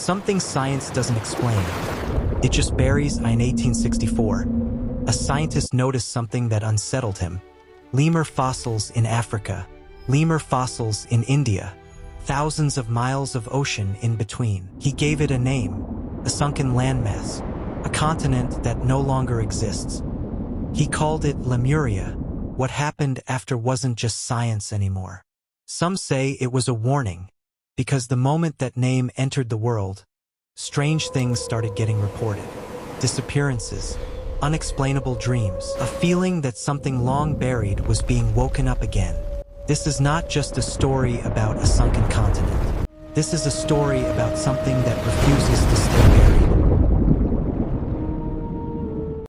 Something science doesn't explain. It just buries. In 1864, a scientist noticed something that unsettled him. Lemur fossils in Africa, lemur fossils in India, thousands of miles of ocean in between. He gave it a name, a sunken landmass, a continent that no longer exists. He called it Lemuria. What happened after wasn't just science anymore. Some say it was a warning, because the moment that name entered the world, strange things started getting reported. Disappearances, unexplainable dreams, a feeling that something long buried was being woken up again. This is not just a story about a sunken continent. This is a story about something that refuses to stay buried.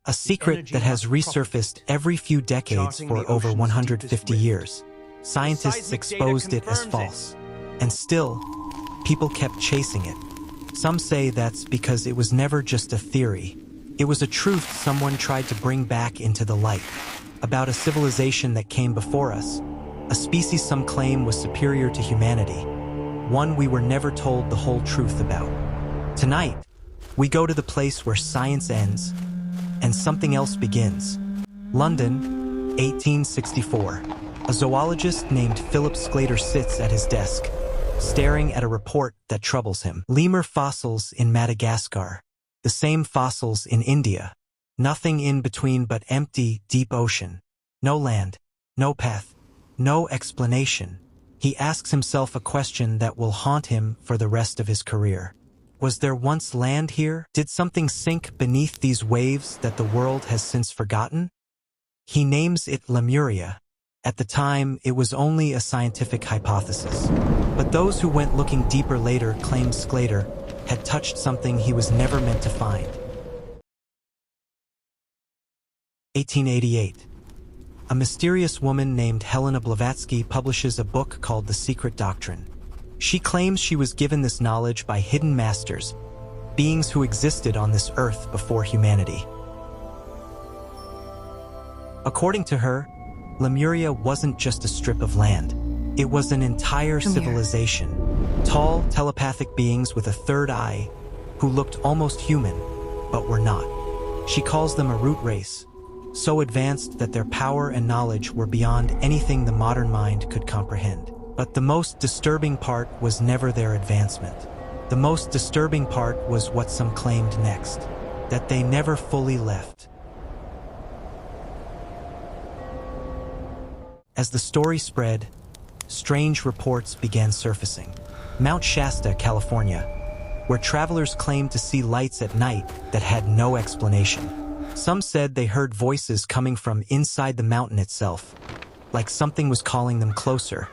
A secret that has resurfaced every few decades for over 150 years. Scientists exposed it as false, and still, people kept chasing it. Some say that's because it was never just a theory. It was a truth someone tried to bring back into the light, about a civilization that came before us, a species some claim was superior to humanity, one we were never told the whole truth about. Tonight, we go to the place where science ends and something else begins. London, 1864. A zoologist named Philip Sclater sits at his desk, staring at a report that troubles him. Lemur fossils in Madagascar, the same fossils in India. Nothing in between but empty, deep ocean. No land, no path, no explanation. He asks himself a question that will haunt him for the rest of his career. Was there once land here? Did something sink beneath these waves that the world has since forgotten? He names it Lemuria. At the time, it was only a scientific hypothesis. But those who went looking deeper later claimed Sclater had touched something he was never meant to find. 1888. A mysterious woman named Helena Blavatsky publishes a book called The Secret Doctrine. She claims she was given this knowledge by hidden masters, beings who existed on this earth before humanity. According to her, Lemuria wasn't just a strip of land. It was an entire civilization. Tall, telepathic beings with a third eye who looked almost human, but were not. She calls them a root race, so advanced that their power and knowledge were beyond anything the modern mind could comprehend. But the most disturbing part was never their advancement. The most disturbing part was what some claimed next, that they never fully left. As the story spread, strange reports began surfacing. Mount Shasta, California, where travelers claimed to see lights at night that had no explanation. Some said they heard voices coming from inside the mountain itself, like something was calling them closer.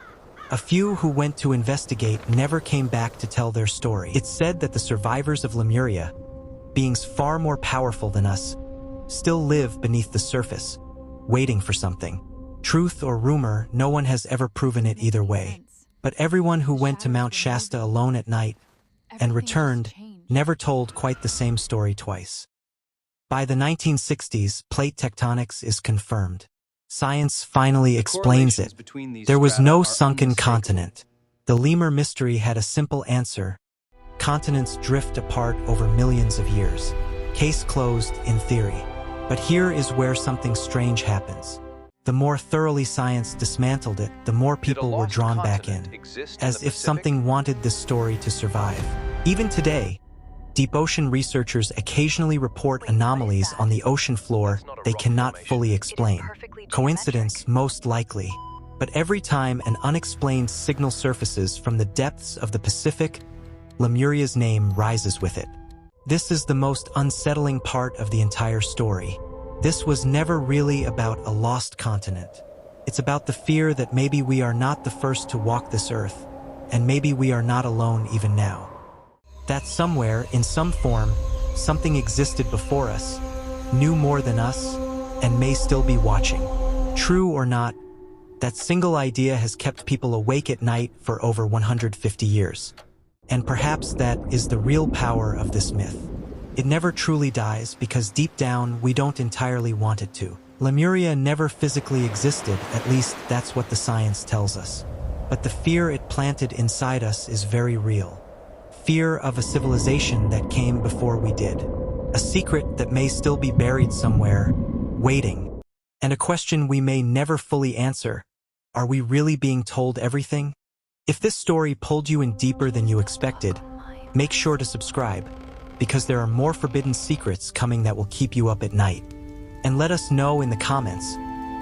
A few who went to investigate never came back to tell their story. It's said that the survivors of Lemuria, beings far more powerful than us, still live beneath the surface, waiting for something. Truth or rumor, no one has ever proven it either way. But everyone who went to Mount Shasta alone at night and returned never told quite the same story twice. By the 1960s, plate tectonics is confirmed. Science finally explains it. There was no sunken continent. The lemur mystery had a simple answer. Continents drift apart over millions of years. Case closed in theory. But here is where something strange happens. The more thoroughly science dismantled it, the more people were drawn back in, as if something wanted this story to survive. Even today, deep ocean researchers occasionally report anomalies on the ocean floor they cannot fully explain. Coincidence, most likely. But every time an unexplained signal surfaces from the depths of the Pacific, Lemuria's name rises with it. This is the most unsettling part of the entire story. This was never really about a lost continent. It's about the fear that maybe we are not the first to walk this earth, and maybe we are not alone even now. That somewhere, in some form, something existed before us, knew more than us, and may still be watching. True or not, that single idea has kept people awake at night for over 150 years. And perhaps that is the real power of this myth. It never truly dies because deep down we don't entirely want it to. Lemuria never physically existed, at least that's what the science tells us. But the fear it planted inside us is very real. fear of a civilization that came before we did, a secret that may still be buried somewhere, waiting, and a question we may never fully answer. Are we really being told everything? If this story pulled you in deeper than you expected, make sure to subscribe, because there are more forbidden secrets coming that will keep you up at night. And let us know in the comments,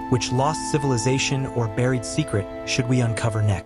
which lost civilization or buried secret should we uncover next?